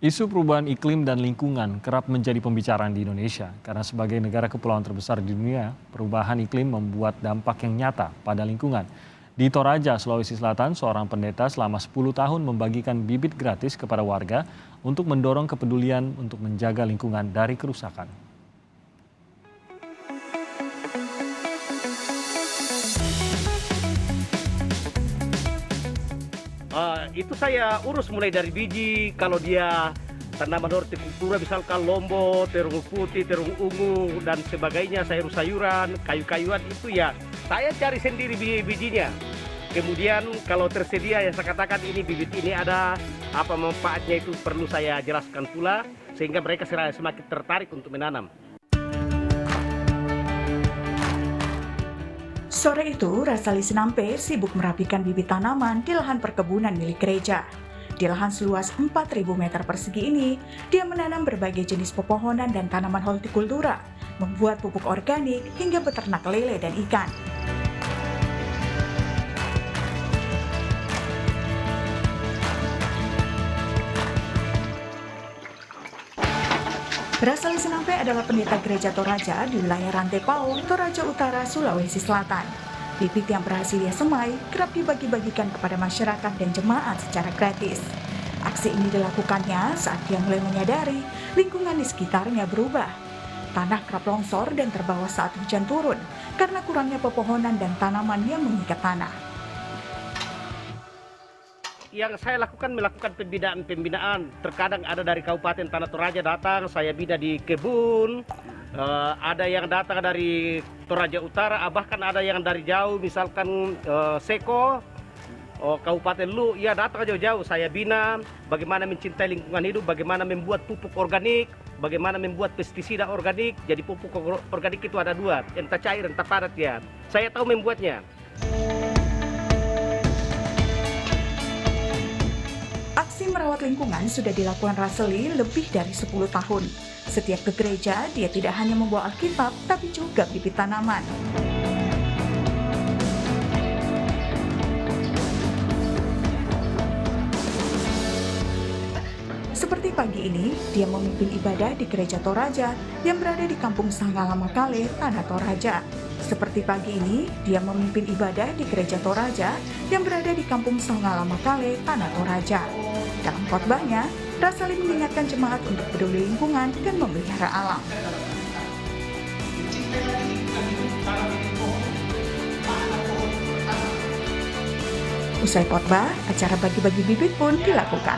Isu perubahan iklim dan lingkungan kerap menjadi pembicaraan di Indonesia karena sebagai negara kepulauan terbesar di dunia, perubahan iklim membuat dampak yang nyata pada lingkungan. Di Toraja, Sulawesi Selatan, seorang pendeta selama 10 tahun membagikan bibit gratis kepada warga untuk mendorong kepedulian untuk menjaga lingkungan dari kerusakan. Itu saya urus mulai dari biji, kalau dia tanaman hortikultura misalkan lombok, terung putih, terung ungu, dan sebagainya, sayur-sayuran, kayu-kayuan itu ya saya cari sendiri bijinya. Kemudian kalau tersedia yang saya katakan ini bibit ini ada apa manfaatnya itu perlu saya jelaskan pula sehingga mereka semakin tertarik untuk menanam. Sore itu, Rasali Senampe sibuk merapikan bibit tanaman di lahan perkebunan milik gereja. Di lahan seluas 4.000 meter persegi ini, dia menanam berbagai jenis pepohonan dan tanaman hortikultura, membuat pupuk organik hingga beternak lele dan ikan. Rasali Senampe adalah pendeta gereja Toraja di wilayah Rantai Pao, Toraja Utara, Sulawesi Selatan. Bibit yang berhasil dia semai kerap dibagi-bagikan kepada masyarakat dan jemaat secara gratis. Aksi ini dilakukannya saat dia mulai menyadari lingkungan di sekitarnya berubah. Tanah kerap longsor dan terbawa saat hujan turun karena kurangnya pepohonan dan tanaman yang mengikat tanah. Yang saya lakukan melakukan pembinaan. Terkadang ada dari Kabupaten Tanah Toraja datang, saya bina di kebun. Ada yang datang dari Toraja Utara, bahkan ada yang dari jauh, misalkan Seko, Kabupaten Lu, ya datang jauh-jauh. Saya bina bagaimana mencintai lingkungan hidup, bagaimana membuat pupuk organik, bagaimana membuat pestisida organik. Jadi pupuk organik itu ada dua, entah cair, entah padat ya. Saya tahu membuatnya. Aksi merawat lingkungan sudah dilakukan Raseli lebih dari 10 tahun. Setiap ke gereja, dia tidak hanya membawa Alkitab, tapi juga bibit tanaman. Seperti pagi ini, dia memimpin ibadah di gereja Toraja yang berada di Kampung Sanggala Makale, Tanah Toraja. Seperti pagi ini, dia memimpin ibadah di gereja Toraja yang berada di Kampung Sanggala Makale, Tanah Toraja. Dalam khotbahnya, Rasali mengingatkan jemaat untuk peduli lingkungan dan memelihara alam. Usai khotbah, acara bagi-bagi bibit pun dilakukan.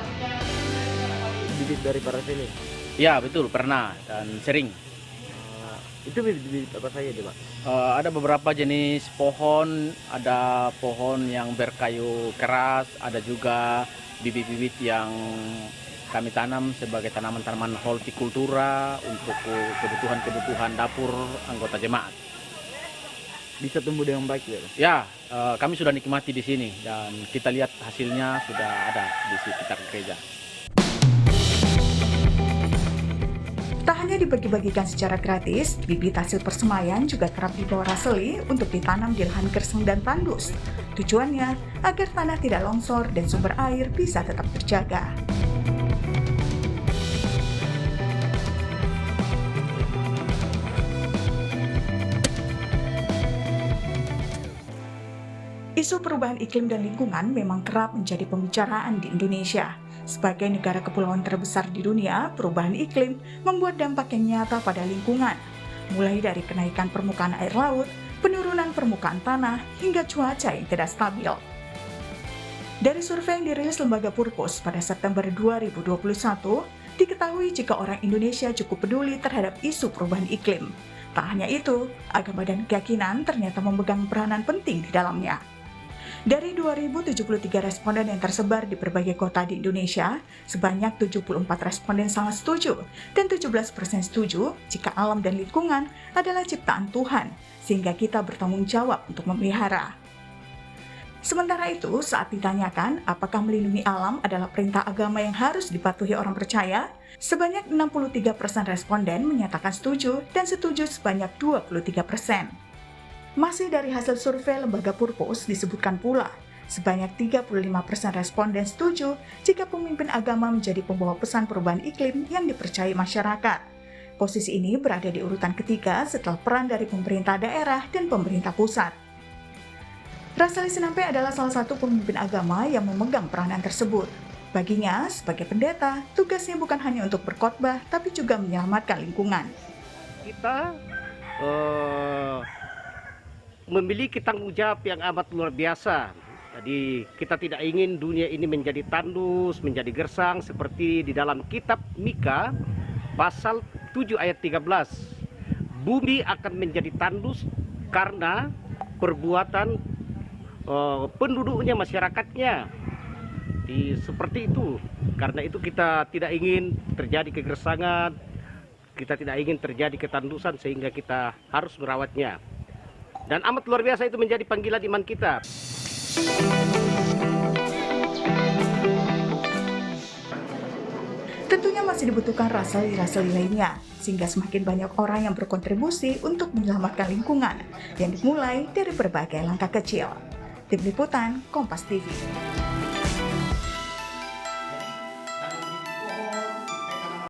Bibit dari para sini. Ya betul, pernah dan sering. Itu bibit apa saja deh, Pak? Ada beberapa jenis pohon, ada pohon yang berkayu keras, ada juga bibit-bibit yang kami tanam sebagai tanaman-tanaman hortikultura untuk kebutuhan-kebutuhan dapur anggota jemaat. Bisa tumbuh dengan baik ya? Ya, kami sudah nikmati di sini dan kita lihat hasilnya sudah ada di sekitar gereja. Tak hanya dibagi-bagikan secara gratis, bibit hasil persemaian juga kerap dibawa Raseli untuk ditanam di lahan gersang dan tandus. Tujuannya agar tanah tidak longsor dan sumber air bisa tetap terjaga. Isu perubahan iklim dan lingkungan memang kerap menjadi pembicaraan di Indonesia. Sebagai negara kepulauan terbesar di dunia, perubahan iklim membuat dampak yang nyata pada lingkungan, mulai dari kenaikan permukaan air laut, penurunan permukaan tanah, hingga cuaca yang tidak stabil. Dari survei yang dirilis lembaga Purpose pada September 2021, diketahui jika orang Indonesia cukup peduli terhadap isu perubahan iklim. Tak hanya itu, agama dan keyakinan ternyata memegang peranan penting di dalamnya. Dari 2073 responden yang tersebar di berbagai kota di Indonesia, sebanyak 74 responden sangat setuju dan 17% setuju jika alam dan lingkungan adalah ciptaan Tuhan, sehingga kita bertanggung jawab untuk memelihara. Sementara itu, saat ditanyakan apakah melindungi alam adalah perintah agama yang harus dipatuhi orang percaya, sebanyak 63% responden menyatakan setuju dan setuju sebanyak 23%. Masih dari hasil survei lembaga Purpose disebutkan pula, Sebanyak 35% responden setuju jika pemimpin agama menjadi pembawa pesan perubahan iklim yang dipercayai masyarakat. Posisi ini berada di urutan ketiga setelah peran dari pemerintah daerah dan pemerintah pusat. Rasali Sinampe adalah salah satu pemimpin agama yang memegang peranan tersebut. Baginya, sebagai pendeta, tugasnya bukan hanya untuk berkhotbah, tapi juga menyelamatkan lingkungan. Kita memiliki tanggung jawab yang amat luar biasa. Jadi kita tidak ingin dunia ini menjadi tandus, menjadi gersang seperti di dalam kitab Mika pasal 7 ayat 13. Bumi akan menjadi tandus karena perbuatan penduduknya, masyarakatnya. Seperti itu. Karena itu kita tidak ingin terjadi kegersangan, kita tidak ingin terjadi ketandusan sehingga kita harus merawatnya. Dan amat luar biasa itu menjadi panggilan iman kita. Tentunya masih dibutuhkan rasali-rasali lainnya, sehingga semakin banyak orang yang berkontribusi untuk menyelamatkan lingkungan, yang dimulai dari berbagai langkah kecil. Tim Liputan, Kompas TV.